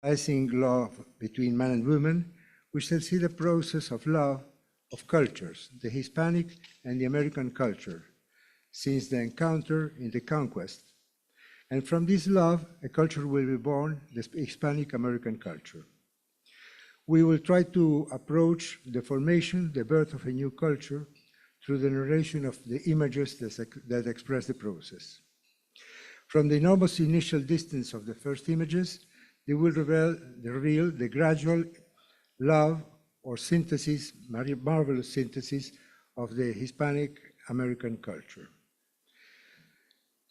rising love between man and woman, we shall see the process of love of cultures, the Hispanic and the American culture, since the encounter in the conquest. And from this love, a culture will be born, the Hispanic American culture. We will try to approach the formation, the birth of a new culture, through the narration of the images that express the process. From the enormous initial distance of the first images, they will reveal the gradual love or synthesis, marvelous synthesis of the Hispanic American culture.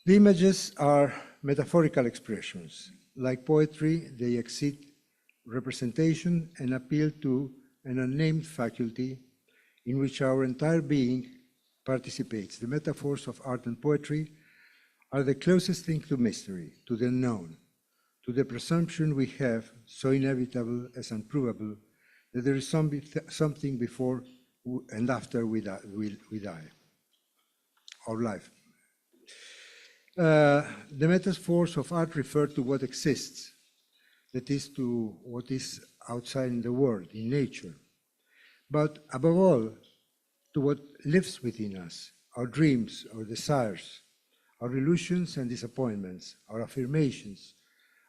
The images are metaphorical expressions. Like poetry, they exceed representation and appeal to an unnamed faculty in which our entire being participates. The metaphors of art and poetry are the closest thing to mystery, to the unknown, to the presumption we have, so inevitable as unprovable, that there is something before and after we die, our life. The metaphors of art refer to what exists, that is, to what is outside in the world, in nature, but above all, to what lives within us, our dreams, our desires, our illusions and disappointments, our affirmations,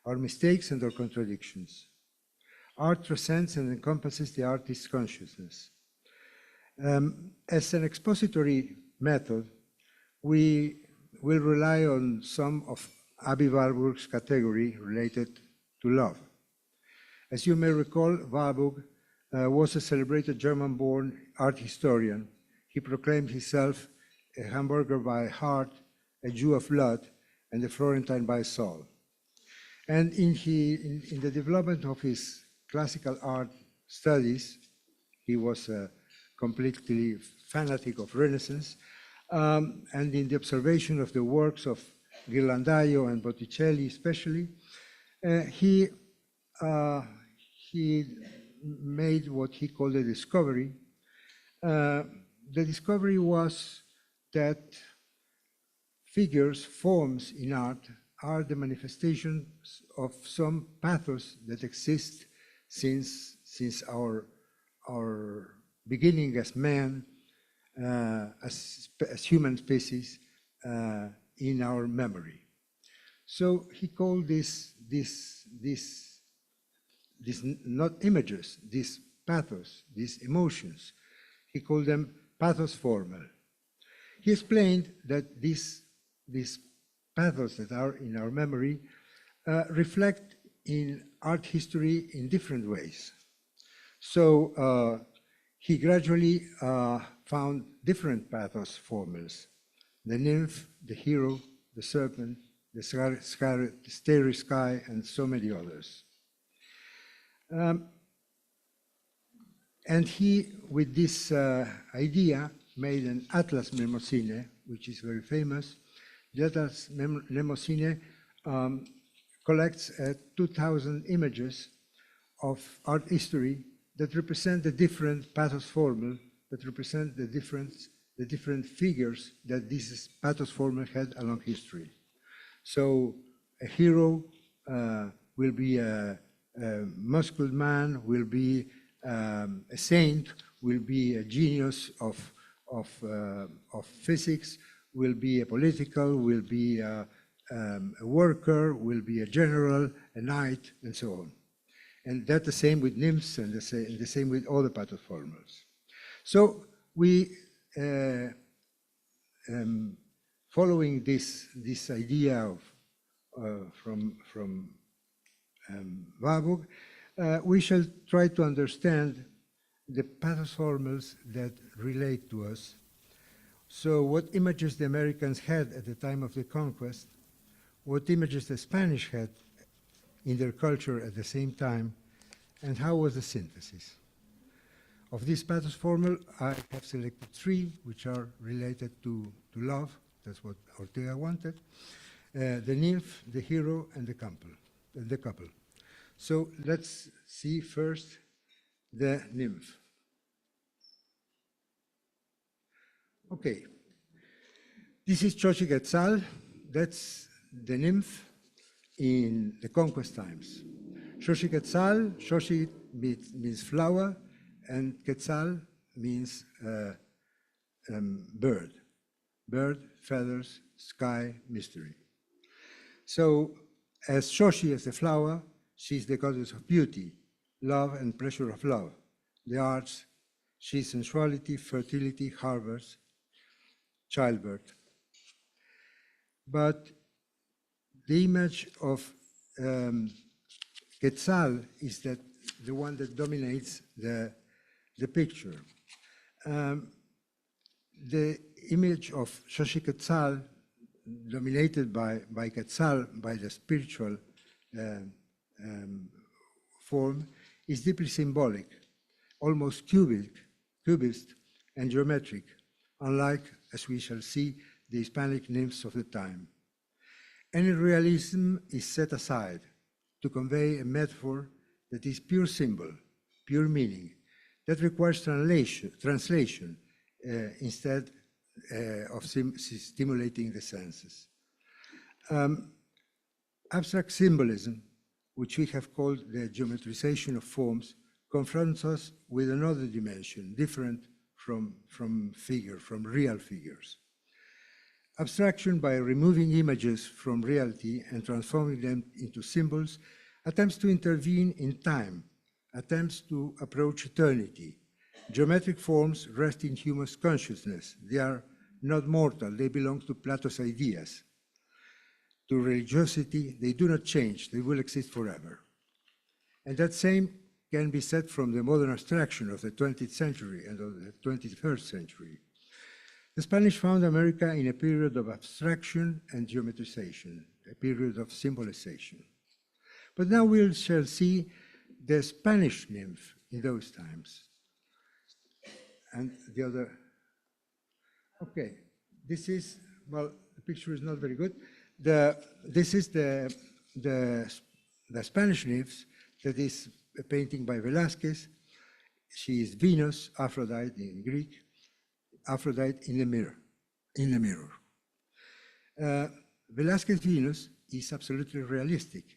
our mistakes and our contradictions. Art transcends and encompasses the artist's consciousness. As an expository method, we will rely on some of Aby Warburg's category related to love. As you may recall, Warburg was a celebrated German-born art historian. He proclaimed himself a Hamburger by heart, a Jew of blood, and a Florentine by soul. And in the development of his classical art studies, he was a completely fanatic of Renaissance, and in the observation of the works of Ghirlandaio and Botticelli especially, he made what he called a discovery. The discovery was that figures, forms in art are the manifestations of some pathos that exists since our beginning as man, as human species, in our memory. So he called this not images, these pathos, these emotions. He called them pathos formal. He explained that these pathos that are in our memory reflect in art history in different ways. So he gradually found different pathos formals: the nymph, the hero, the serpent, the starry sky, and so many others. And he, with this idea, made an Atlas Mnemosyne, which is very famous. The Atlas Mnemosyne collects 2,000 images of art history that represent the different pathos formula, that represent the different figures that this pathos formula had along history. So a hero will be a muscular man, will be a saint, will be a genius of physics, will be a political, will be a worker, will be a general, a knight, and so on. And that's the same with nymphs and the same with all the pathos formulas. So we, following this idea from Warburg, we shall try to understand the pathos formulas that relate to us. So what images the Americans had at the time of the conquest, what images the Spanish had in their culture at the same time, and how was the synthesis. Of this pathos formula, I have selected 3, which are related to love. That's what Ortega wanted. The nymph, the hero, and the couple. So let's see first the nymph. Okay, this is Xochitl. That's the nymph in the conquest times. Xochiquetzal, Xochi means flower, and Quetzal means bird. Bird, feathers, sky, mystery. So, as Xochi as the flower, she's the goddess of beauty, love and pleasure of love, the arts, she's sensuality, fertility, harvest, childbirth. But the image of Quetzal is the one that dominates the picture. The image of Xochiquetzal, dominated by Quetzal, by the spiritual form, is deeply symbolic, almost cubist and geometric, unlike, as we shall see, the Hispanic nymphs of the time. Any realism is set aside to convey a metaphor that is pure symbol, pure meaning, that requires translation instead of stimulating the senses. Abstract symbolism, which we have called the geometrization of forms, confronts us with another dimension, different from real figures. Abstraction, by removing images from reality and transforming them into symbols, attempts to intervene in time, attempts to approach eternity. Geometric forms rest in human consciousness. They are not mortal, they belong to Plato's ideas. To religiosity, they do not change, they will exist forever. And that same can be said from the modern abstraction of the 20th century and of the 21st century. The Spanish found America in a period of abstraction and geometrization, a period of symbolization. But now we shall see the Spanish nymph in those times. And the other, okay, this is, well, the picture is not very good. This is the Spanish nymphs, that is a painting by Velázquez. She is Venus, Aphrodite in Greek, Aphrodite in the mirror. Velázquez's Venus is absolutely realistic.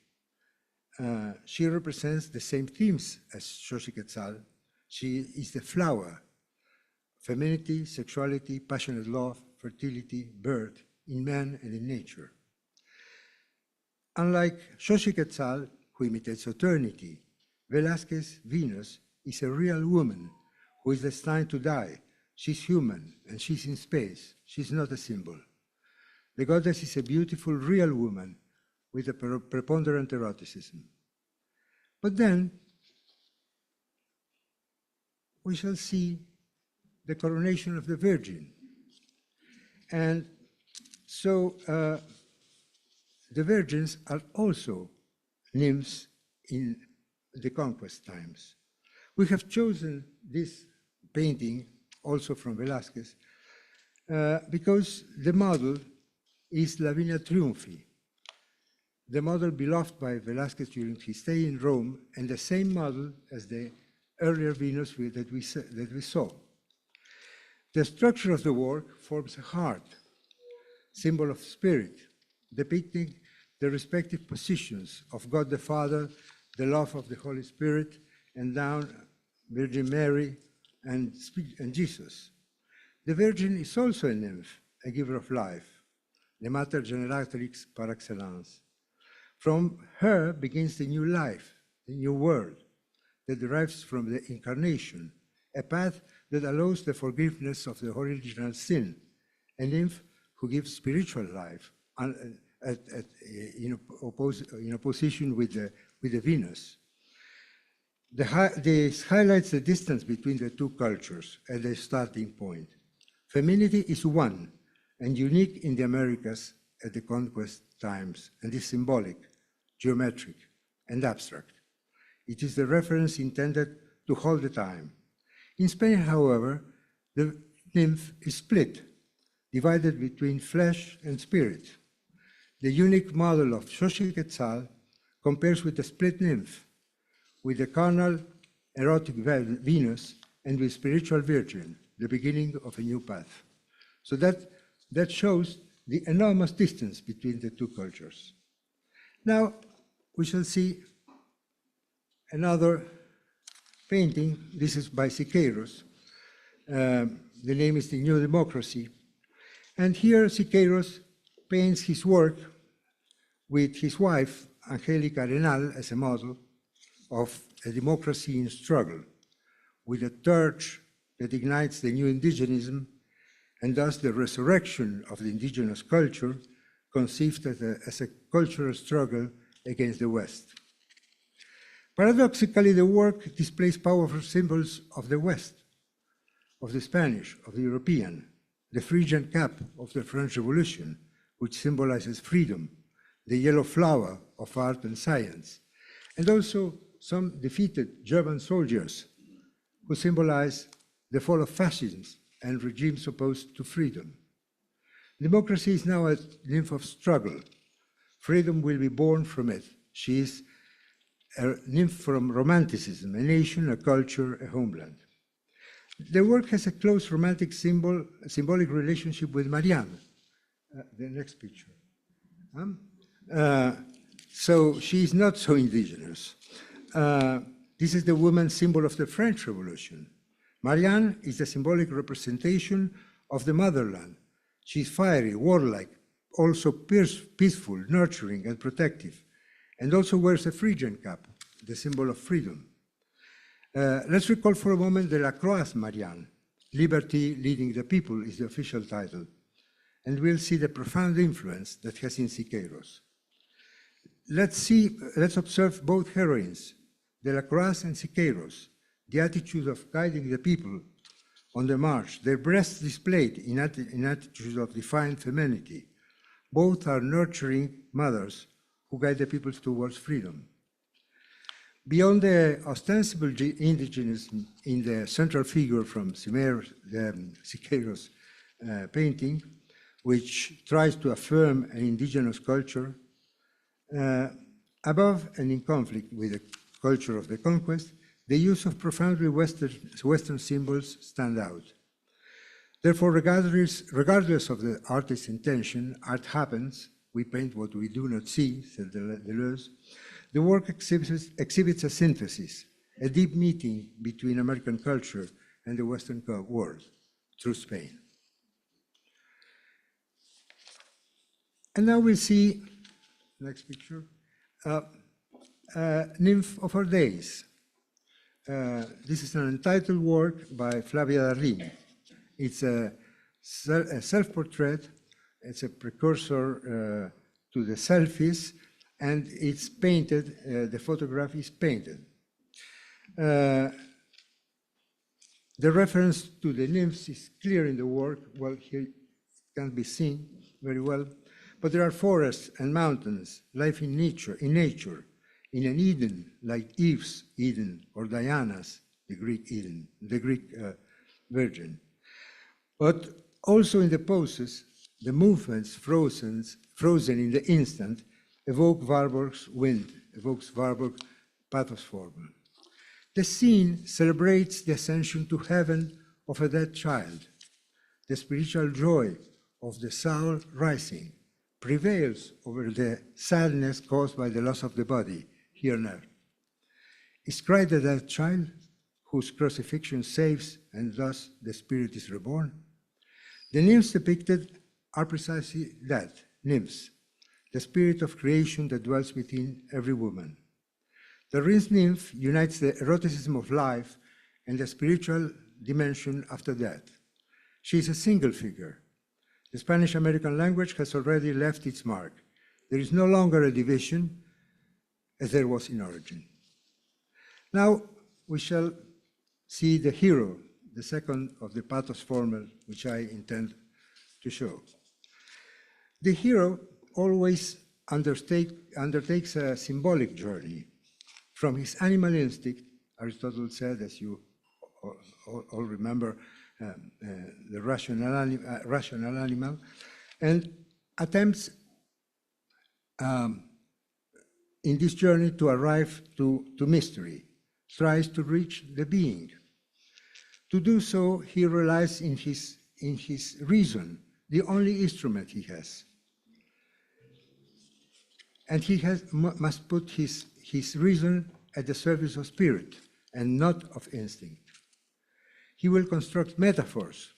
She represents the same themes as Xochiquetzal. She is the flower, femininity, sexuality, passionate love, fertility, birth, in man and in nature. Unlike Xochiquetzal, who imitates eternity, Velázquez's Venus is a real woman who is destined to die. She's human and she's in space. She's not a symbol. The goddess is a beautiful, real woman with a preponderant eroticism. But then we shall see the coronation of the Virgin. And so the virgins are also nymphs in the conquest times. We have chosen this painting, also from Velázquez, because the model is Lavinia Triumphii, the model beloved by Velázquez during his stay in Rome, and the same model as the earlier Venus that we saw. The structure of the work forms a heart, symbol of spirit, depicting the respective positions of God the Father, the love of the Holy Spirit, and down Virgin Mary and Jesus. The Virgin is also a nymph, a giver of life, the Mater Generatrix par excellence. From her begins the new life, the new world that derives from the incarnation, a path that allows the forgiveness of the original sin, a nymph who gives spiritual life in opposition with the Venus. This highlights the distance between the two cultures at the starting point. Femininity is one and unique in the Americas at the conquest times, and is symbolic, geometric, and abstract. It is the reference intended to hold the time. In Spain, however, the nymph is split, divided between flesh and spirit. The unique model of Xochiquetzal compares with the split nymph, with the carnal, erotic Venus, and with spiritual Virgin, the beginning of a new path. So that shows the enormous distance between the two cultures. Now, we shall see another painting. This is by Siqueiros. The name is The New Democracy. And here Siqueiros paints his work with his wife, Angélica Arenal, as a model of a democracy in struggle, with a torch that ignites the new indigenism and thus the resurrection of the indigenous culture conceived as a cultural struggle against the West. Paradoxically, the work displays powerful symbols of the West, of the Spanish, of the European, the Phrygian cap of the French Revolution, which symbolizes freedom, the yellow flower of art and science, and also some defeated German soldiers who symbolize the fall of fascism and regimes opposed to freedom. Democracy is now a nymph of struggle. Freedom will be born from it. She is a nymph from romanticism, a nation, a culture, a homeland. The work has a close romantic symbolic relationship with Marianne. The next picture. So she is not so indigenous. This is the woman symbol of the French Revolution. Marianne is the symbolic representation of the motherland. She is fiery, warlike, also peaceful, nurturing, and protective, and also wears a Phrygian cap, the symbol of freedom. Let's recall for a moment the Lacroix Marianne. Liberty leading the people is the official title, and we'll see the profound influence that has in Siqueiros. Let's observe both heroines, Delacroix and Siqueiros, the attitude of guiding the people on the march, their breasts displayed in attitudes of defiant femininity. Both are nurturing mothers who guide the people towards freedom. Beyond the ostensible indigenism in the central figure from Siqueiros' painting, which tries to affirm an indigenous culture, above and in conflict with the culture of the conquest, the use of profoundly Western symbols stand out. Therefore, regardless of the artist's intention, art happens. We paint what we do not see, said Deleuze. The work exhibits a synthesis, a deep meeting between American culture and the Western world through Spain. And now we'll see, next picture, Nymph of Our Days. This is an entitled work by Flavia Darlini. It's a self-portrait. It's a precursor to the selfies, and it's painted, the photograph is painted. The reference to the nymphs is clear in the work. Well, here it can't be seen very well, but there are forests and mountains, life in nature, in an Eden like Eve's Eden or Diana's, the Greek Eden, the Greek Virgin. But also in the poses, the movements frozen in the instant evoke Warburg's wind, evokes Warburg's pathos formula. The scene celebrates the ascension to heaven of a dead child. The spiritual joy of the soul rising prevails over the sadness caused by the loss of the body here on earth. Is Christ the dead child whose crucifixion saves and thus the spirit is reborn? The nymphs depicted are precisely that, nymphs, the spirit of creation that dwells within every woman. The Rin's nymph unites the eroticism of life and the spiritual dimension after death. She is a single figure. The Spanish-American language has already left its mark. There is no longer a division as there was in origin. Now we shall see the hero, the second of the pathos formula which I intend to show. The hero always undertakes a symbolic journey. From his animal instinct, Aristotle said, as you all remember, the rational animal, and attempts in this journey to arrive to mystery, tries to reach the being. To do so, he relies in his reason, the only instrument he has. And he must put his reason at the service of spirit and not of instinct. He will construct metaphors,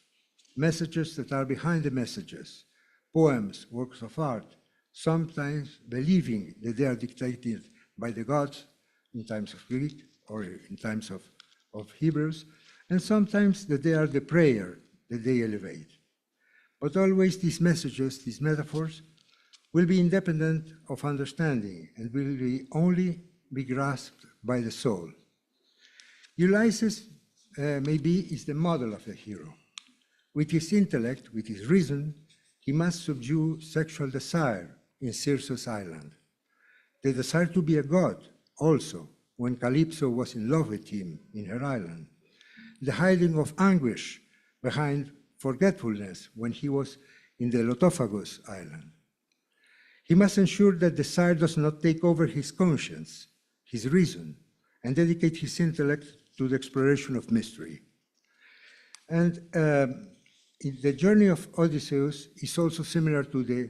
messages that are behind the messages, poems, works of art, sometimes believing that they are dictated by the gods in times of Greek or in times of Hebrews, and sometimes that they are the prayer that they elevate. But always these messages, these metaphors, will be independent of understanding and will only be grasped by the soul. Ulysses maybe is the model of the hero. With his intellect, with his reason, he must subdue sexual desire in Circe's island. The desire to be a god also, when Calypso was in love with him in her island. The hiding of anguish behind forgetfulness when he was in the Lotophagus island. He must ensure that desire does not take over his conscience, his reason, and dedicate his intellect to the exploration of mystery. And the journey of Odysseus is also similar to the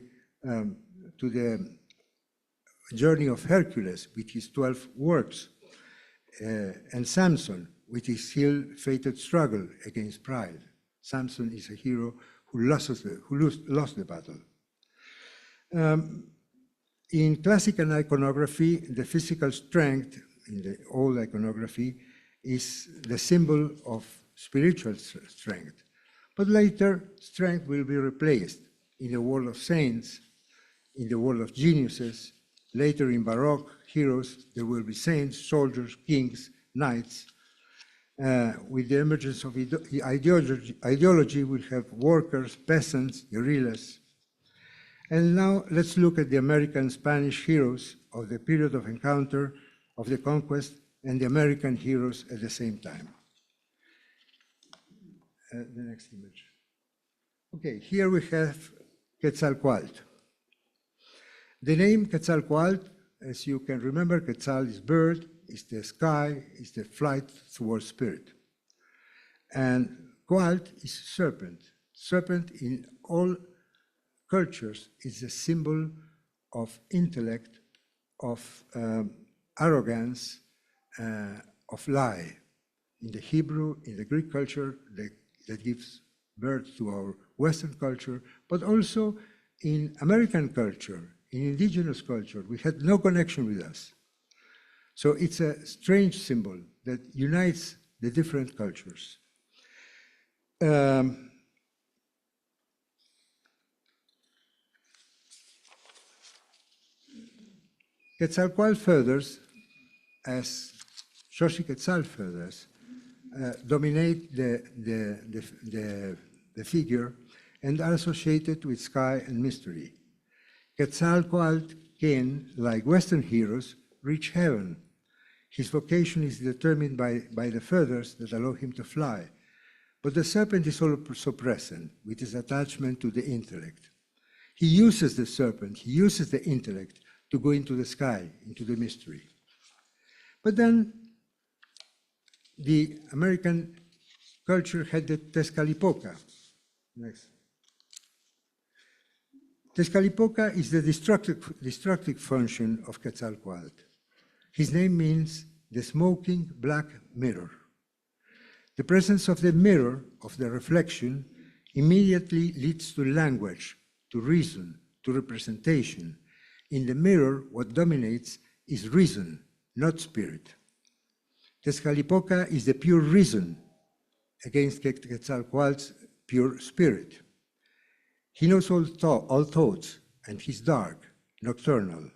journey of Hercules with his 12 works, and Samson with his ill-fated struggle against pride. Samson is a hero who lost the battle. In classical iconography, the physical strength in the old iconography is the symbol of spiritual strength. But later, strength will be replaced in the world of saints, in the world of geniuses. Later in Baroque heroes, there will be saints, soldiers, kings, knights. With the emergence of ideology, we'll have workers, peasants, guerrillas. And now let's look at the American Spanish heroes of the period of encounter, of the conquest, and the American heroes at the same time. The next image. Okay, here we have Quetzalcoatl. The name Quetzalcoatl, as you can remember, Quetzal is bird, is the sky, is the flight towards spirit. And Coatl is serpent. Serpent in all cultures is a symbol of intellect, of arrogance, of lie. In the Hebrew, in the Greek culture, that gives birth to our Western culture, but also in American culture, in indigenous culture, we had no connection with us. So it's a strange symbol that unites the different cultures. Quetzalcoatl feathers, as Xochitl feathers, dominate the figure and are associated with sky and mystery. Quetzalcoatl can, like Western heroes, reach heaven. His vocation is determined by the feathers that allow him to fly. But the serpent is also present with his attachment to the intellect. He uses the serpent, he uses the intellect to go into the sky, into the mystery. But then the American culture had the Tezcatlipoca. Next. Tezcatlipoca is the destructive function of Quetzalcoatl. His name means the smoking black mirror. The presence of the mirror, of the reflection, immediately leads to language, to reason, to representation. In the mirror, what dominates is reason, not spirit. Tezcatlipoca is the pure reason against Quetzalcoatl's pure spirit. He knows all thoughts, and he's dark, nocturnal.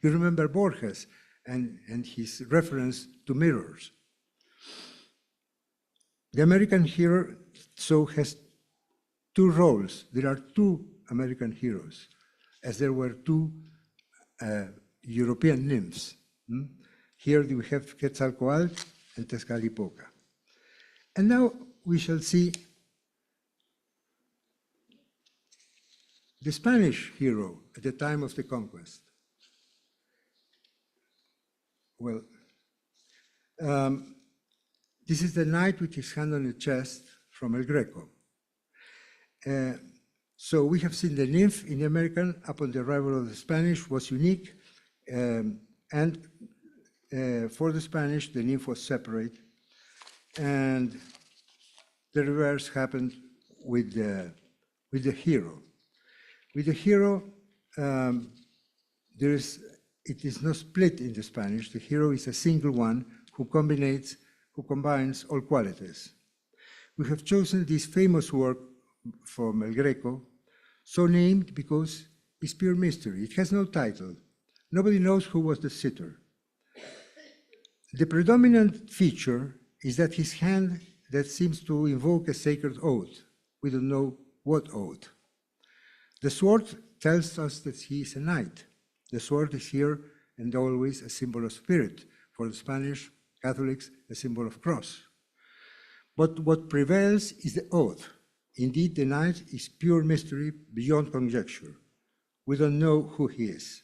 You remember Borges and his reference to mirrors. The American hero so has two roles. There are two American heroes, as there were two European nymphs. Here we have Quetzalcoatl and Tezcatlipoca. And now we shall see the Spanish hero at the time of the conquest. Well, this is the knight with his hand on the chest from El Greco. So we have seen the nymph in the American upon the arrival of the Spanish was unique, and for the Spanish, the nymph was separate, and the reverse happened with the hero. With the hero, it is not split in the Spanish. The hero is a single one who combines all qualities. We have chosen this famous work from El Greco, so named because it's pure mystery. It has no title. Nobody knows who was the sitter. The predominant feature is that his hand that seems to invoke a sacred oath. We don't know what oath. The sword tells us that he is a knight. The sword is here and always a symbol of spirit. For the Spanish Catholics, a symbol of cross. But what prevails is the oath. Indeed, the knight is pure mystery beyond conjecture. We don't know who he is.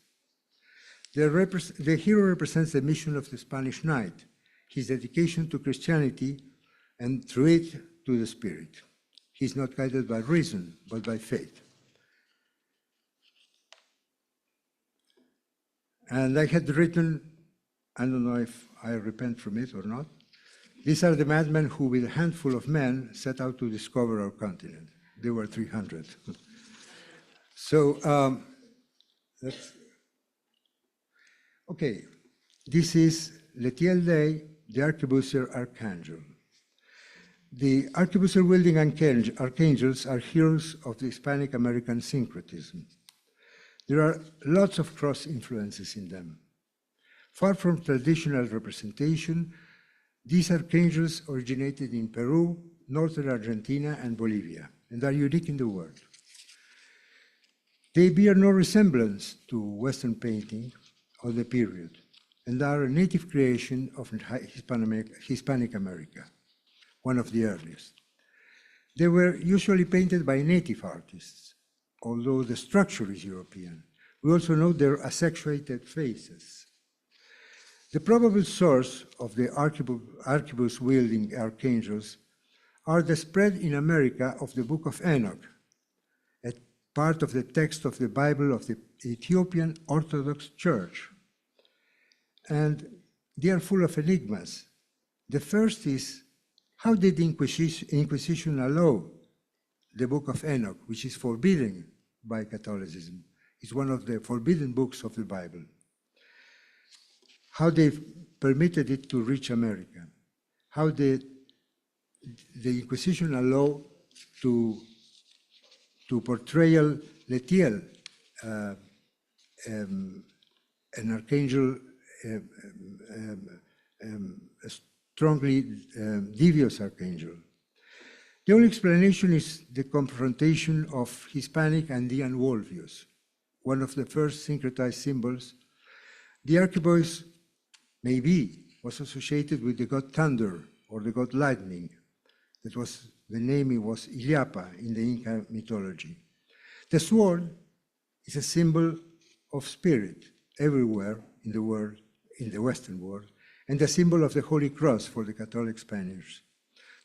The hero represents the mission of the Spanish knight, his dedication to Christianity, and through it to the spirit. He is not guided by reason, but by faith. And I had written, I don't know if I repent from it or not, these are the madmen who, with a handful of men, set out to discover our continent. There were 300. So, okay, this is Letiel Day, the arquebusier archangel. The arquebusier-wielding archangels are heroes of the Hispanic American syncretism. There are lots of cross-influences in them. Far from traditional representation, these archangels originated in Peru, northern Argentina, and Bolivia, and are unique in the world. They bear no resemblance to Western painting of the period, and are a native creation of Hispanic America, one of the earliest. They were usually painted by native artists, although the structure is European. We also know their asexuated faces. The probable source of the arquebus-wielding archangels are the spread in America of the Book of Enoch, a part of the text of the Bible of the Ethiopian Orthodox Church. And they are full of enigmas. The first is, how did the Inquisition allow the Book of Enoch, which is forbidden by Catholicism? It's one of the forbidden books of the Bible. How they permitted it to reach America? How did the Inquisition allow to portrayal Letiel, an archangel, a strongly devious archangel? The only explanation is the confrontation of Hispanic Andean worldviews, one of the first syncretized symbols. The arquebus maybe was associated with the god thunder or the god lightning. That was the name was Illapa in the Inca mythology. The sword is a symbol of spirit everywhere in the world, in the Western world, and a symbol of the Holy Cross for the Catholic Spaniards.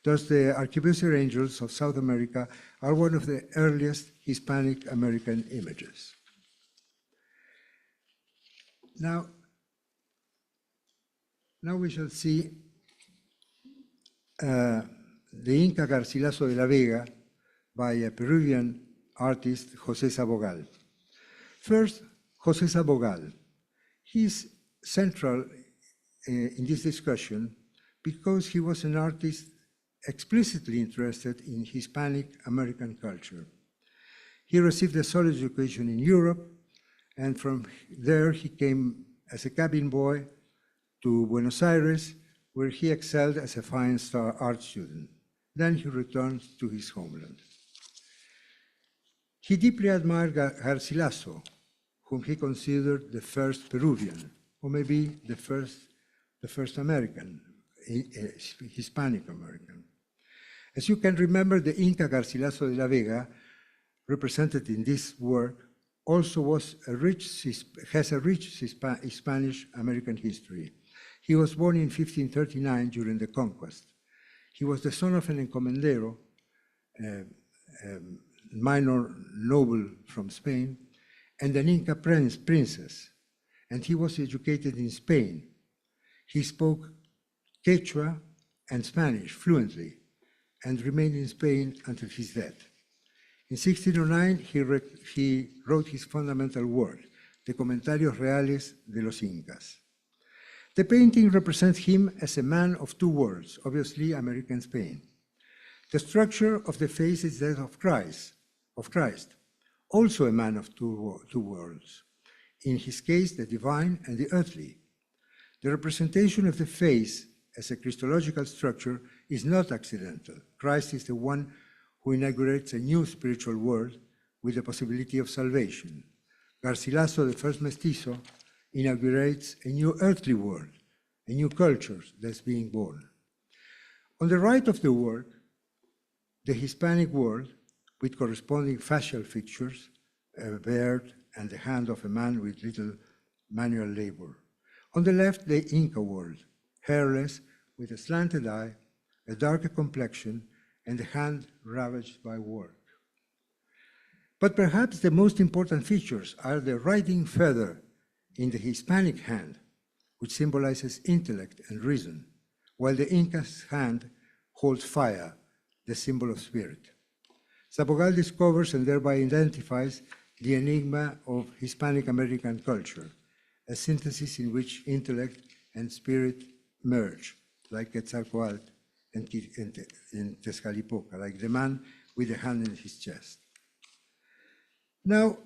Thus, the arquebusier angels of South America are one of the earliest Hispanic American images. Now we shall see the Inca Garcilaso de la Vega by a Peruvian artist, José Sabogal. First, José Sabogal. He's central in this discussion because he was an artist explicitly interested in Hispanic American culture. He received a solid education in Europe, and from there he came as a cabin boy to Buenos Aires, where he excelled as a fine art student. Then he returned to his homeland. He deeply admired Garcilaso, whom he considered the first Peruvian, or maybe the first American, Hispanic American. As you can remember, the Inca Garcilaso de la Vega, represented in this work, also has a rich Spanish American history. He was born in 1539 during the conquest. He was the son of an encomendero, a minor noble from Spain, and an Inca princess, and he was educated in Spain. He spoke Quechua and Spanish fluently and remained in Spain until his death. In 1609, he wrote his fundamental work, the Comentarios Reales de los Incas. The painting represents him as a man of two worlds, obviously American Spain. The structure of the face is that of Christ, also a man of two worlds. In his case, the divine and the earthly. The representation of the face as a Christological structure is not accidental. Christ is the one who inaugurates a new spiritual world with the possibility of salvation. Garcilaso, the first mestizo, inaugurates a new earthly world, a new culture that's being born. On the right of the work, the Hispanic world, with corresponding facial features, a beard and the hand of a man with little manual labor. On the left, the Inca world, hairless, with a slanted eye, a darker complexion, and a hand ravaged by work. But perhaps the most important features are the writing feather in the Hispanic hand, which symbolizes intellect and reason, while the Inca's hand holds fire, the symbol of spirit. Zapogal discovers and thereby identifies the enigma of Hispanic American culture, a synthesis in which intellect and spirit merge, like Quetzalcoatl and Tezcatlipoca, like the man with the hand in his chest. Now,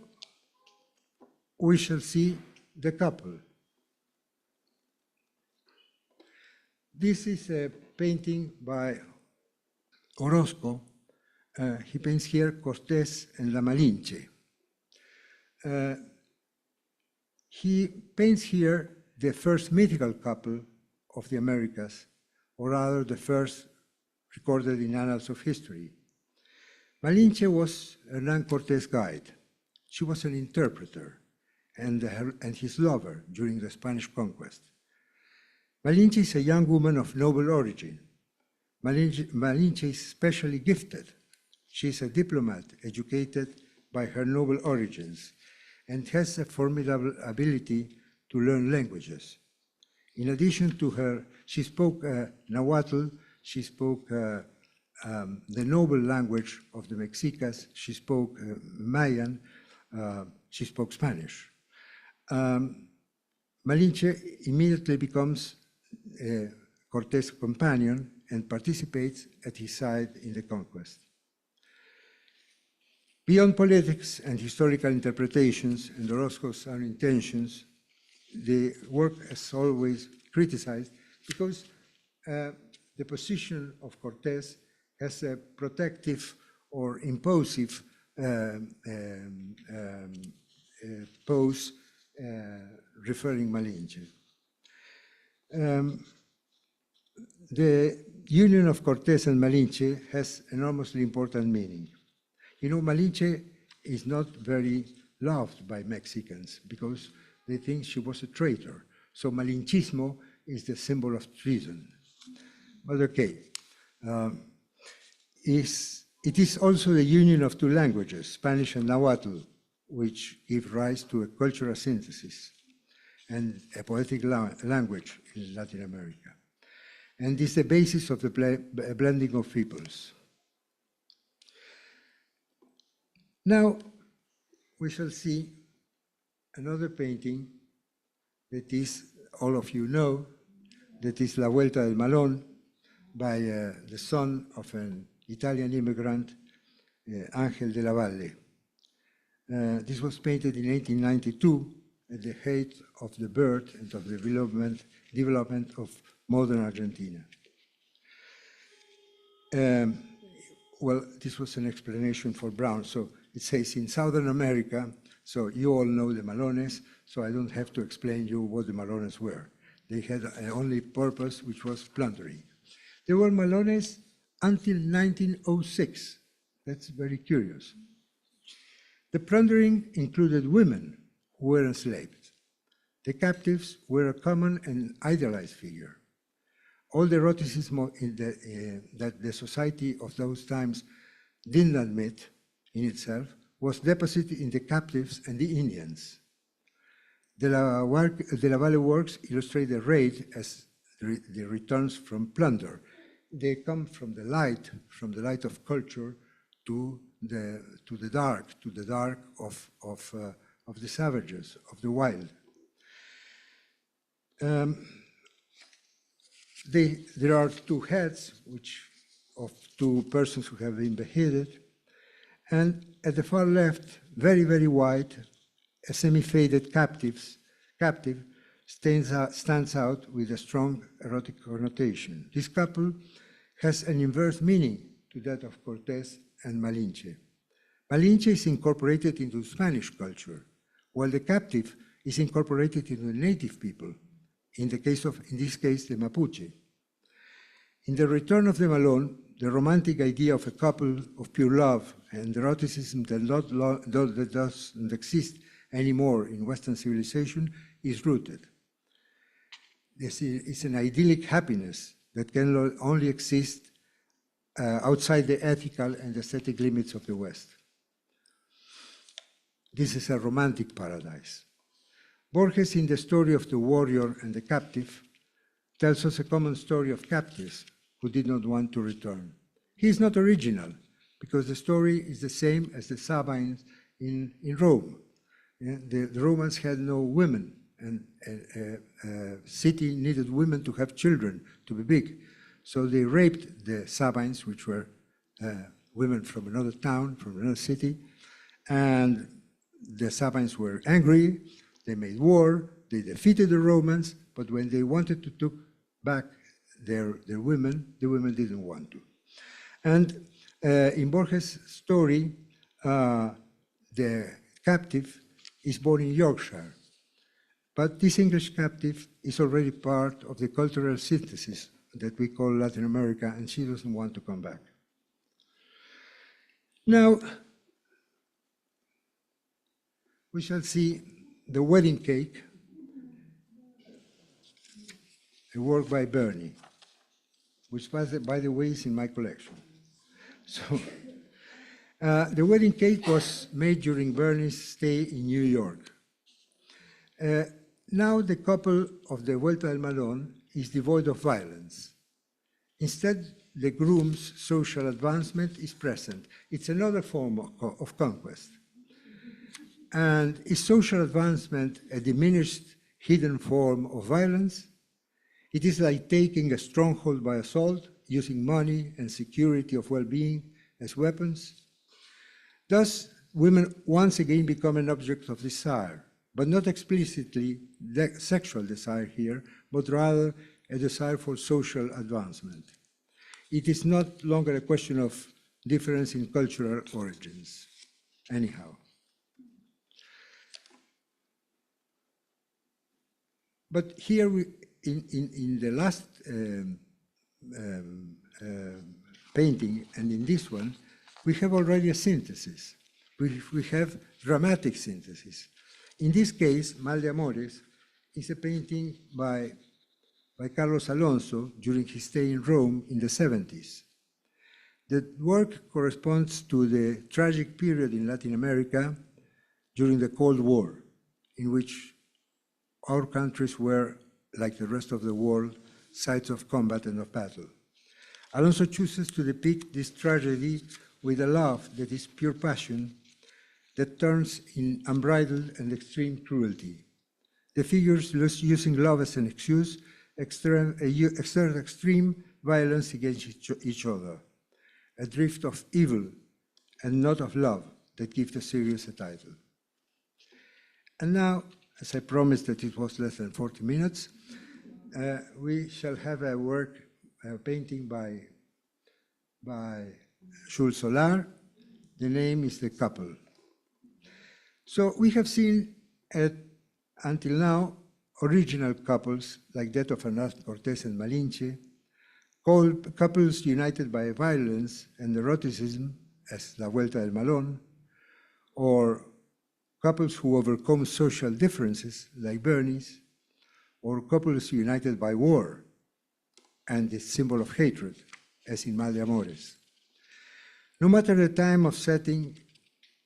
we shall see the couple. This is a painting by Orozco. He paints here Cortés and La Malinche. He paints here the first mythical couple of the Americas, or rather the first recorded in annals of history. Malinche was Hernán Cortés' guide. She was an interpreter and his lover during the Spanish conquest. Malinche is a young woman of noble origin. Malinche is especially gifted. She is a diplomat educated by her noble origins and has a formidable ability to learn languages. In addition to her, she spoke Nahuatl, she spoke the noble language of the Mexicas, she spoke Mayan, she spoke Spanish. Malinche immediately becomes Cortés' companion and participates at his side in the conquest. Beyond politics and historical interpretations and Orozco's own intentions, the work is always criticized because the position of Cortés has a protective or imposive pose referring Malinche. The union of Cortés and Malinche has enormously important meaning. You know, Malinche is not very loved by Mexicans because they think she was a traitor. So Malinchismo is the symbol of treason. But okay. It is also the union of two languages, Spanish and Nahuatl, which give rise to a cultural synthesis and a poetic language in Latin America. And is the basis of the blending of peoples. Now, we shall see another painting that is, all of you know, that is La Vuelta del Malón by the son of an Italian immigrant, Ángel de la Valle. This was painted in 1892 at the height of the birth and of the development of modern Argentina. Well, this was an explanation for Brown. So it says in Southern America, so you all know the Malones, so I don't have to explain you what the Malones were. They had an only purpose, which was plundering. There were Malones until 1906. That's very curious. The plundering included women who were enslaved. The captives were a common and idealized figure. All the eroticism that the society of those times didn't admit in itself was deposited in the captives and the Indians. De la Valle works illustrate the raid as the returns from plunder. They come from the light of culture to the dark of the savages, of the wild. There are two heads of two persons who have been beheaded, and at the far left, very, very white, a semi-faded captive stands out with a strong erotic connotation. This couple has an inverse meaning to that of Cortés and Malinche. Malinche is incorporated into Spanish culture, while the captive is incorporated into the native people, in this case, the Mapuche. In The Return of the Malone, the romantic idea of a couple of pure love and eroticism that doesn't exist anymore in Western civilization is rooted. This is an idyllic happiness that can only exist outside the ethical and aesthetic limits of the West. This is a romantic paradise. Borges, in The Story of the Warrior and the Captive, tells us a common story of captives who did not want to return. He is not original, because the story is the same as the Sabines in Rome. Yeah, the Romans had no women, and a city needed women to have children, to be big. So they raped the Sabines, which were women from another town, from another city, and the Sabines were angry. They made war, they defeated the Romans, but when they wanted to take back their women, the women didn't want to. And in Borges' story, the captive is born in Yorkshire, but this English captive is already part of the cultural synthesis that we call Latin America, and she doesn't want to come back. Now, we shall see The Wedding Cake, a work by Burney, which, by the way, is in my collection. So, The Wedding Cake was made during Burney's stay in New York. Now the couple of the Vuelta del Malón is devoid of violence. Instead, the groom's social advancement is present. It's another form of conquest. And is social advancement a diminished, hidden form of violence? It is like taking a stronghold by assault, using money and security of well-being as weapons. Thus, women once again become an object of desire, but not explicitly sexual desire here, but rather a desire for social advancement. It is not longer a question of difference in cultural origins, anyhow. But here, in the last painting and in this one, we have already a synthesis. We have dramatic synthesis. In this case, Mal de Amores is a painting by Carlos Alonso during his stay in Rome in the 70s. The work corresponds to the tragic period in Latin America during the Cold War, in which our countries were, like the rest of the world, sites of combat and of battle. Alonso chooses to depict this tragedy with a love that is pure passion that turns in unbridled and extreme cruelty. The figures, using love as an excuse, exert extreme violence against each other, a drift of evil and not of love that gives the series a title. And now, as I promised that it was less than 40 minutes, we shall have a painting by Jules Solar. The name is The Couple. So we have seen, until now, original couples like that of Hernán Cortés and Malinche, couples united by violence and eroticism, as La Vuelta del Malón, or couples who overcome social differences, like Burney's, or couples united by war and the symbol of hatred, as in Mal de Amores. No matter the time of setting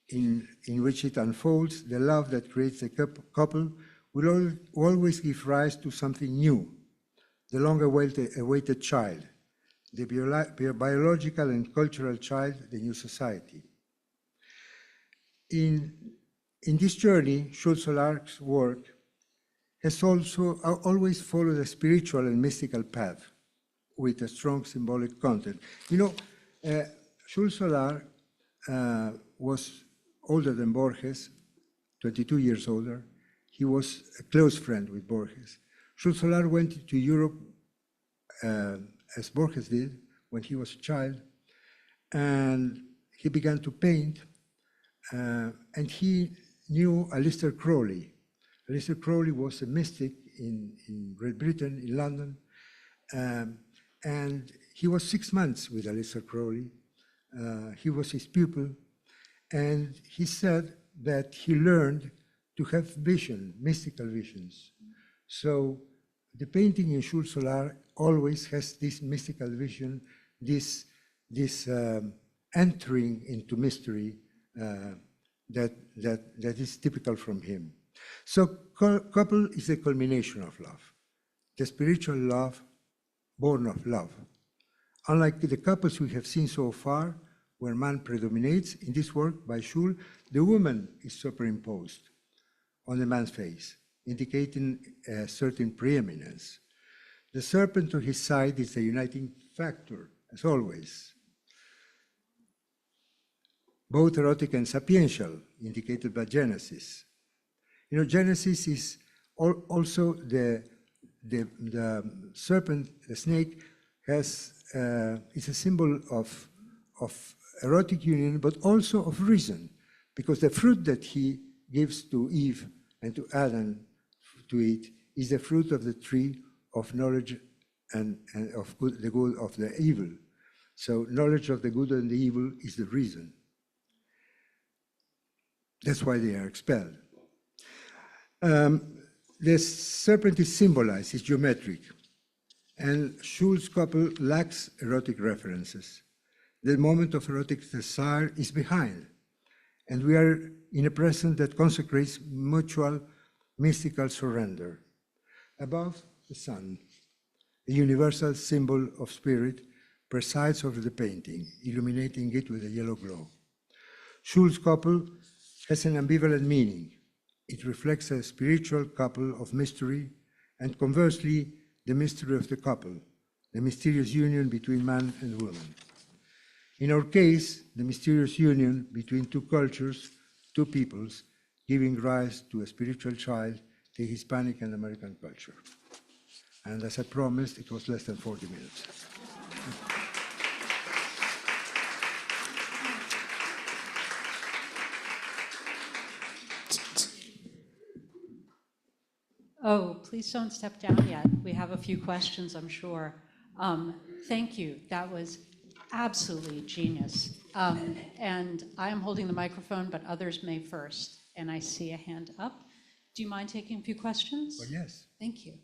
in which it unfolds, the love that creates a couple will always give rise to something new, the long-awaited child, the biological and cultural child, the new society. In this journey, Schulz-Solar's work has also always followed a spiritual and mystical path with a strong symbolic content. You know, Schulz-Solar was older than Borges, 22 years older. He was a close friend with Borges. Schulz-Solar went to Europe as Borges did when he was a child, and he began to paint, and he knew Aleister Crowley. Aleister Crowley was a mystic in Great Britain, in London, and he was 6 months with Aleister Crowley. He was his pupil, and he said that he learned to have vision, mystical visions. So the painting in Schulz-Solar always has this mystical vision, this entering into mystery that is typical from him. So couple is the culmination of love, the spiritual love born of love. Unlike the couples we have seen so far, where man predominates, in this work by Schul, the woman is superimposed on the man's face, indicating a certain preeminence. The serpent on his side is the uniting factor, as always. Both erotic and sapiential, indicated by Genesis. You know, Genesis is also the serpent, the snake, is a symbol of erotic union, but also of reason, because the fruit that he gives to Eve and to Adam to eat is the fruit of the tree of knowledge and of good, the good of the evil. So knowledge of the good and the evil is the reason. That's why they are expelled. The serpent is symbolized, is geometric, and Schul's couple lacks erotic references. The moment of erotic desire is behind, and we are in a present that consecrates mutual mystical surrender. Above, the sun, a universal symbol of spirit, presides over the painting, illuminating it with a yellow glow. Schul's couple has an ambivalent meaning. It reflects a spiritual couple of mystery, and conversely, the mystery of the couple, the mysterious union between man and woman. In our case, the mysterious union between two cultures, two peoples, giving rise to a spiritual child, the Hispanic and American culture. And as I promised, it was less than 40 minutes. Oh, please don't step down yet. We have a few questions, I'm sure. Thank you. That was absolutely genius. And I am holding the microphone, but others may first. And I see a hand up. Do you mind taking a few questions? Oh, yes. Thank you.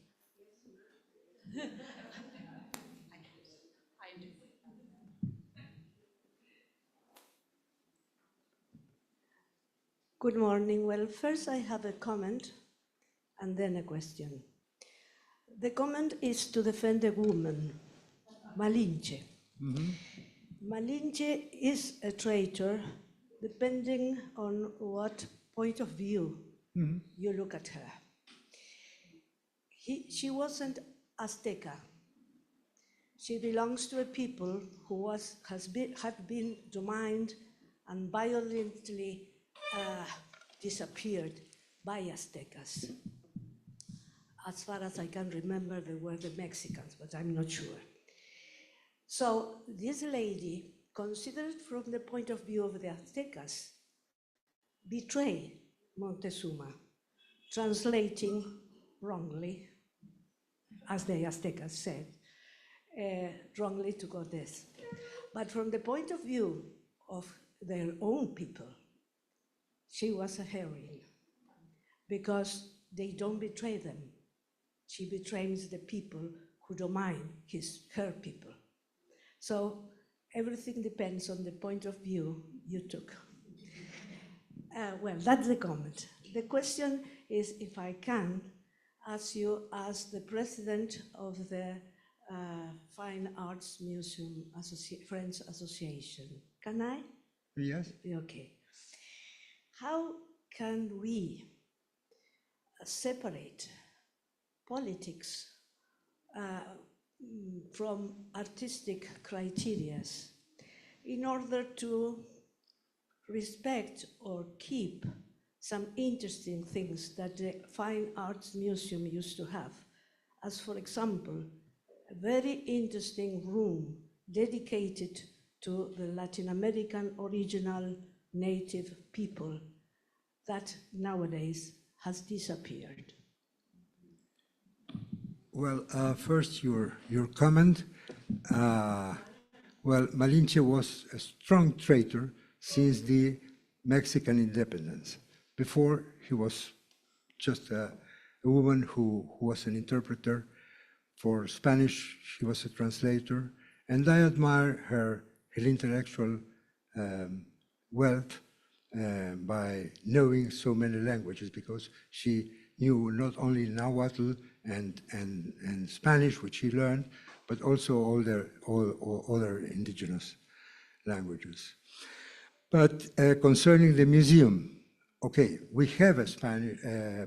Good morning. Well, first I have a comment and then a question. The comment is to defend a woman, Malinche. Mm-hmm. Malinche is a traitor depending on what point of view you look at her. She wasn't Azteca. She belongs to a people who had been domined and violently disappeared by Aztecas. As far as I can remember, they were the Mexicans, but I'm not sure. So this lady, considered from the point of view of the Aztecas, betrayed Montezuma, translating wrongly, as the Aztecas said, wrongly to goddess. But from the point of view of their own people, she was a heroine because they don't betray them. She betrays the people who domain her people. So everything depends on the point of view you took. Well, that's the comment. The question is, if I can, ask you as the president of the Fine Arts Museum Friends Association. Can I? Yes. Okay. How can we separate politics from artistic criteria in order to respect or keep some interesting things that the Fine Arts Museum used to have, as for example, a very interesting room dedicated to the Latin American original native people that nowadays has disappeared. Well, first your comment. Well, Malinche was a strong traitor since the Mexican independence. Before, he was just a woman who was an interpreter for Spanish. She was a translator, and I admire her intellectual wealth by knowing so many languages, because she knew not only Nahuatl and Spanish, which she learned, but also all other indigenous languages. But concerning the museum, okay, we have a Spanish,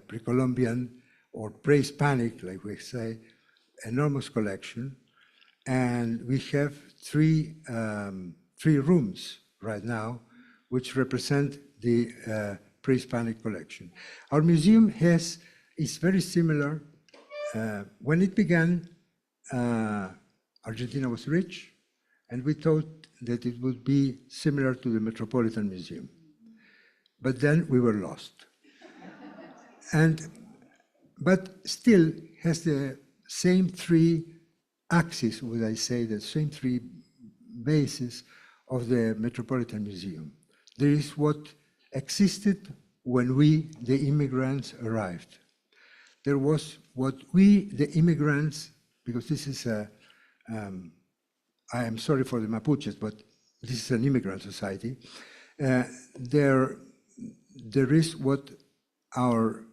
pre-Columbian or pre-Hispanic, like we say, enormous collection, and we have three rooms right now, which represent the pre-Hispanic collection. Our museum is very similar. When it began, Argentina was rich, and we thought that it would be similar to the Metropolitan Museum. But then we were lost. But still has the same three axes, would I say, the same three bases of the Metropolitan Museum. There is what existed when we, the immigrants, arrived. There was what we, the immigrants, because this is I am sorry for the Mapuches, but this is an immigrant society. There is what our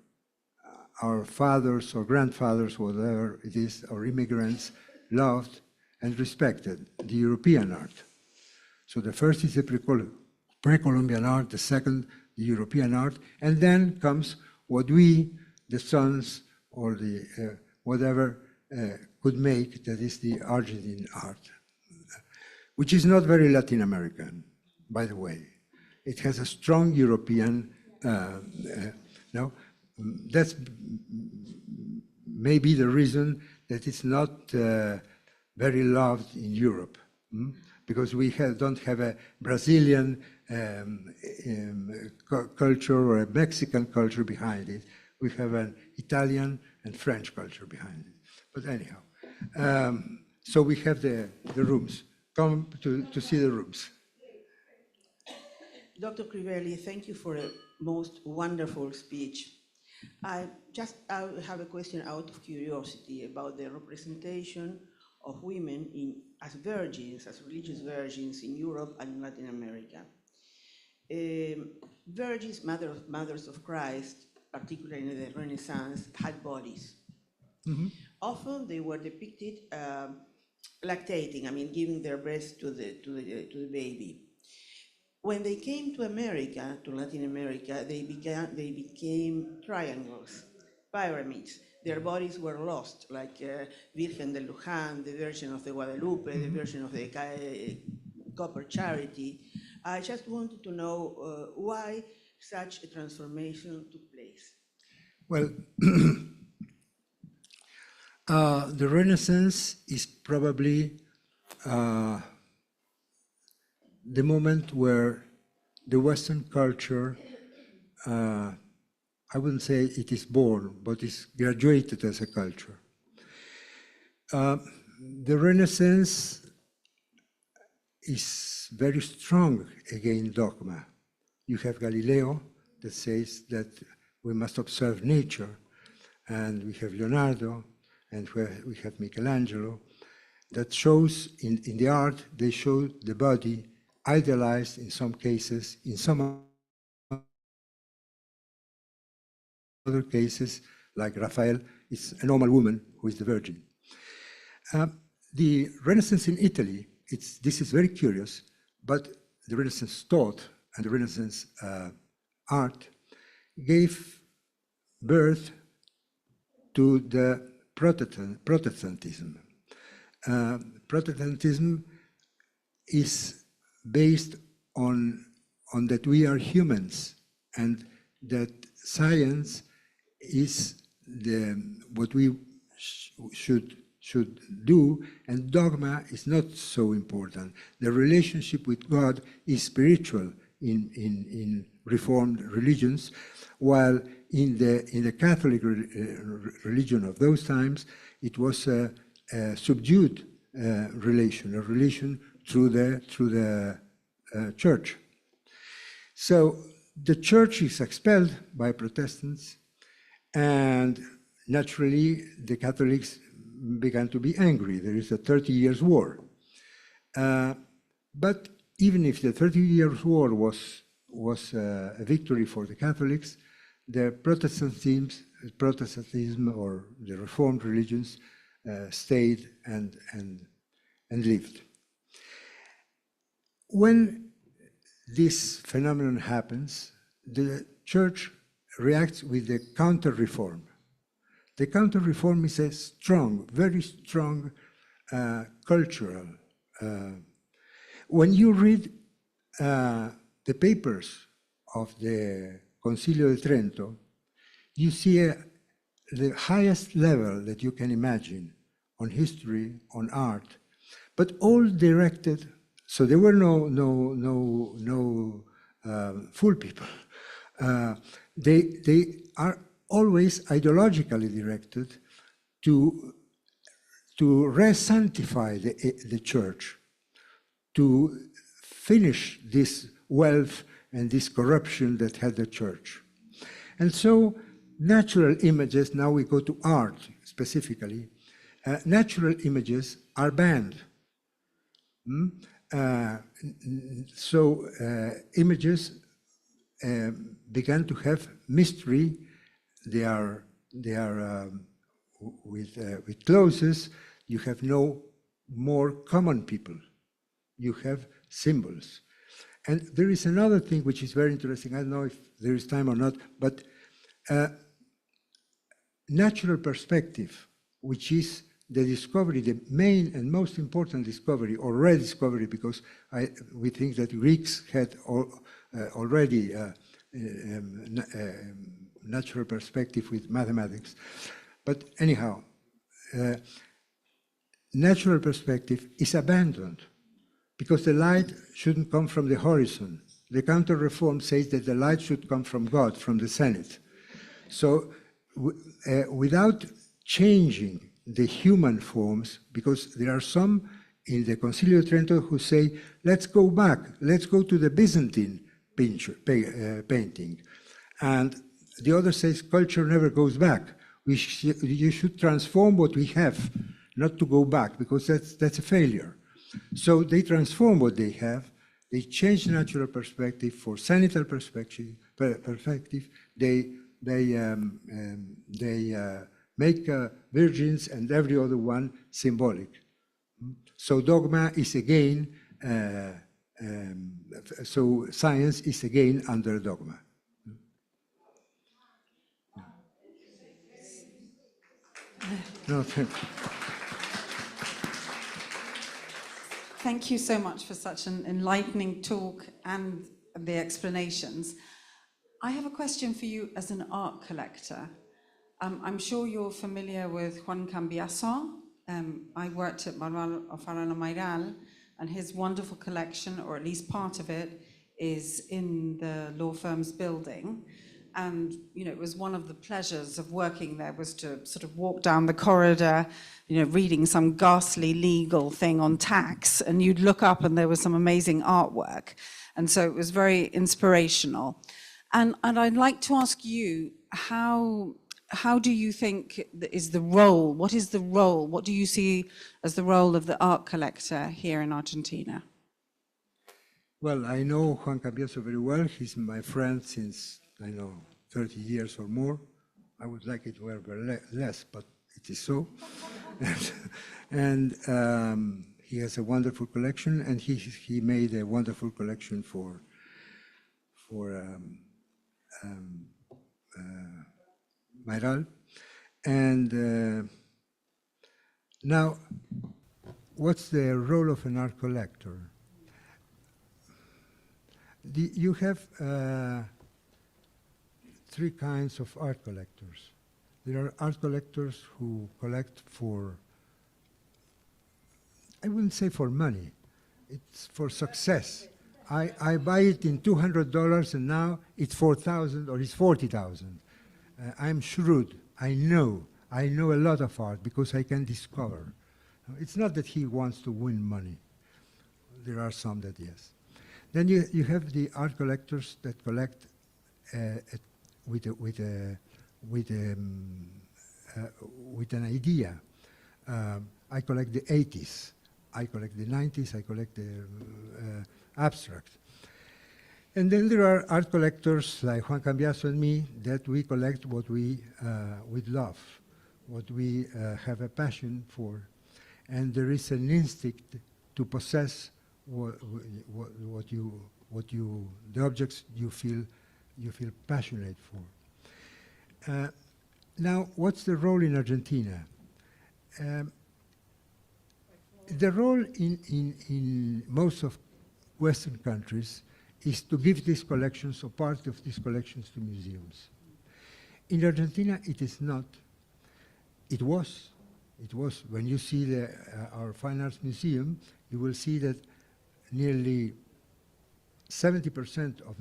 fathers or grandfathers, whatever it is, or immigrants loved and respected, the European art. So the first is the pre-Columbian art, the second, the European art, and then comes what we, the sons, or the whatever, could make, that is the Argentine art, which is not very Latin American, by the way. It has a strong European, no? That's maybe the reason that it's not very loved in Europe, because we don't have a Brazilian culture or a Mexican culture behind it. We have an Italian and French culture behind it. But anyhow, so we have the rooms. Come to see the rooms. Dr. Crivelli, thank you for a most wonderful speech. I have a question out of curiosity about the representation of women as virgins, as religious virgins in Europe and in Latin America. Virgins, mothers of Christ, particularly in the Renaissance, had bodies. Mm-hmm. Often they were depicted lactating, I mean, giving their breast to the baby. When they came to America, to Latin America, they became triangles, pyramids. Their bodies were lost, like Virgen de Luján, the Virgin of the Guadalupe, the Virgin of the Copper Charity. I just wanted to know why such a transformation took place. Well, the Renaissance is probably the moment where the Western culture, I wouldn't say it is born, but is graduated as a culture. The Renaissance is very strong against dogma. You have Galileo that says that we must observe nature, and we have Leonardo, and we have Michelangelo, that shows in the art, they show the body idealized in some cases, in some other cases, like Raphael, It's a normal woman who is the Virgin. The Renaissance in Italy, this is very curious, but the Renaissance thought and the Renaissance art gave birth to the Protestantism. Protestantism is based on that we are humans and that science is what we should do, and dogma is not so important. The relationship with God is spiritual in Reformed religions, while in the Catholic religion of those times, it was a subdued relation, a relation through the church. So the church is expelled by Protestants, and naturally the Catholics began to be angry. There is a 30 Years' War. But even if the 30 Years' War was a victory for the Catholics, the Protestantism or the Reformed religions stayed and lived. When this phenomenon happens, the church reacts with the counter-reform. The counter-reform is a strong, very strong cultural. When you read the papers of the Concilio di Trento, you see the highest level that you can imagine on history, on art, but all directed. So there were no fool people. They are always ideologically directed to re-sanctify the church, to finish this wealth and this corruption that had the church. And so natural images, now we go to art specifically, natural images are banned. Images began to have mystery. They are with clothes. You have no more common people. You have symbols. And there is another thing which is very interesting. I don't know if there is time or not, but natural perspective, which is the discovery, the main and most important discovery, or rediscovery, because we think that Greeks had already natural perspective with mathematics. But anyhow, natural perspective is abandoned because the light shouldn't come from the horizon. The counter-reform says that the light should come from God, from the zenith. So without changing the human forms, because there are some in the Concilio di Trento who say, let's go back, let's go to the Byzantine painting. And the other says, culture never goes back. You should transform what we have, not to go back, because that's a failure. So they transform what they have, they change natural perspective for zenithal perspective. They make virgins and every other one symbolic. So dogma is again, so science is again under dogma. No, thank you. Thank you so much for such an enlightening talk and the explanations. I have a question for you as an art collector. I'm sure you're familiar with Juan Cambiaso. I worked at Manuel Farano Mairal, and his wonderful collection, or at least part of it, is in the law firm's building. And it was one of the pleasures of working there was to sort of walk down the corridor, reading some ghastly legal thing on tax, and you'd look up and there was some amazing artwork. And so it was very inspirational. And I'd like to ask you, how do you think is the role? What is the role? What do you see as the role of the art collector here in Argentina? Well, I know Juan Cambiaso very well. He's my friend since, 30 years or more. I would like it were less, but it is so. And he has a wonderful collection, and he made a wonderful collection for Mayral. And now, what's the role of an art collector? You have three kinds of art collectors. There are art collectors who collect for, I wouldn't say for money, it's for success. I buy it in $200 and now it's 4,000 or it's 40,000. I'm shrewd, I know a lot of art because I can discover. It's not that he wants to win money. There are some that yes. Then you have the art collectors that collect with an idea. I collect the 80s, I collect the 90s, I collect the abstract. And then there are art collectors like Juan Cambiaso and me that we collect what we love, what we have a passion for. And there is an instinct to possess the objects you feel passionate for. Now, what's the role in Argentina? The role in most of Western countries is to give these collections or part of these collections to museums. In Argentina, it is not. It was. When you see our Fine Arts Museum, you will see that nearly 70% of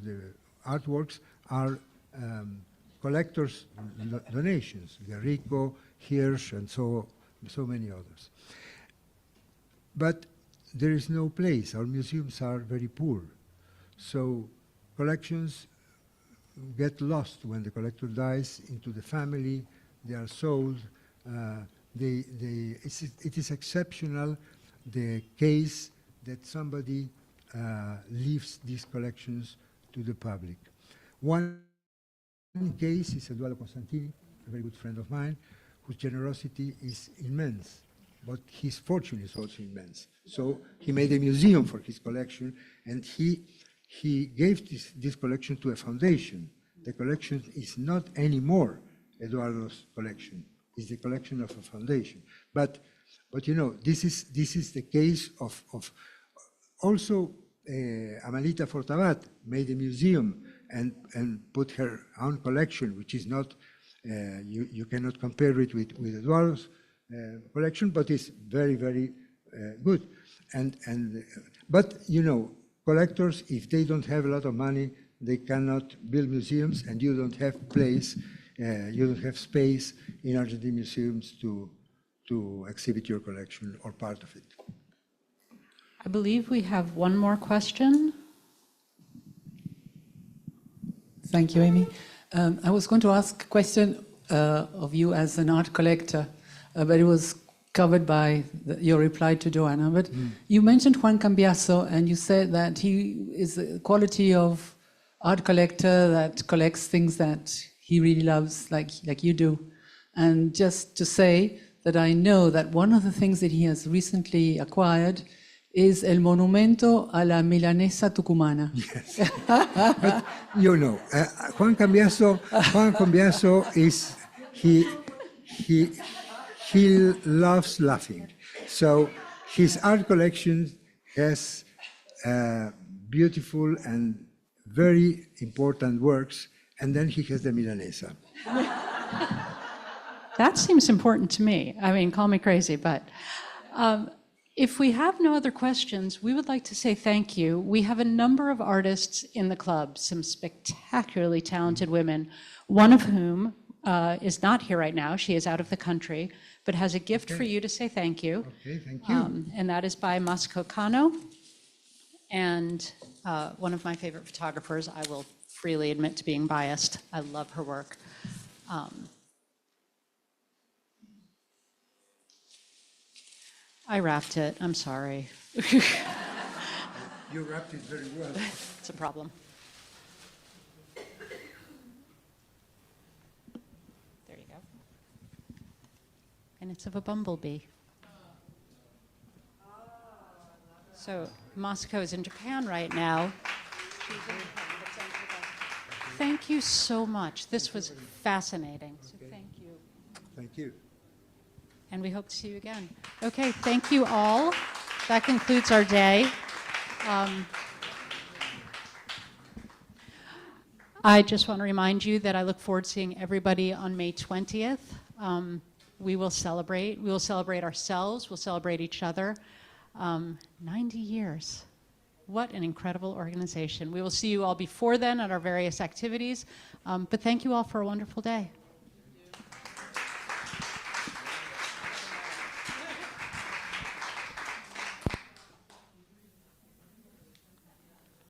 the artworks are collectors' donations, Garrico, Hirsch, and so many others. But there is no place. Our museums are very poor. So collections get lost when the collector dies into the family. They are sold. It is exceptional, the case that somebody leaves these collections to the public. One case is Eduardo Constantini, a very good friend of mine, whose generosity is immense, but his fortune is also immense. So he made a museum for his collection, and he gave this collection to a foundation. The collection is not anymore Eduardo's collection. It's the collection of a foundation. But you know, this is the case of also Amalita Fortabat made a museum and put her own collection, which is not, you cannot compare it with Eduardo's collection, but it's very, very good. But you know, collectors, if they don't have a lot of money, they cannot build museums, and you don't have place, you don't have space in Argentine museums to exhibit your collection or part of it. I believe we have one more question. Thank you, Amy. I was going to ask a question of you as an art collector, but it was covered by your reply to Joanna. But you mentioned Juan Cambiaso, and you said that he is a quality of art collector that collects things that he really loves, like you do. And just to say that I know that one of the things that he has recently acquired is El Monumento a la Milanesa Tucumana. Yes. But, you know, Juan Cambiaso is, he loves laughing. So his art collection has beautiful and very important works, and then he has the Milanesa. That seems important to me. I mean, call me crazy, but if we have no other questions, we would like to say thank you. We have a number of artists in the club, some spectacularly talented women, one of whom is not here right now. She is out of the country, but has a gift for you to say thank you. Okay, thank you. And that is by Masako Kano, and one of my favorite photographers. I will freely admit to being biased. I love her work. I wrapped it, I'm sorry. You wrapped it very well. It's a problem. it's of a bumblebee. So Masako is in Japan right now. Thank you so much. This was fascinating. So thank you. Thank you. And we hope to see you again. Okay, thank you all. That concludes our day. I just want to remind you that I look forward to seeing everybody on May 20th. We will celebrate. We will celebrate ourselves. We'll celebrate each other. 90 years. What an incredible organization. We will see you all before then at our various activities. But thank you all for a wonderful day.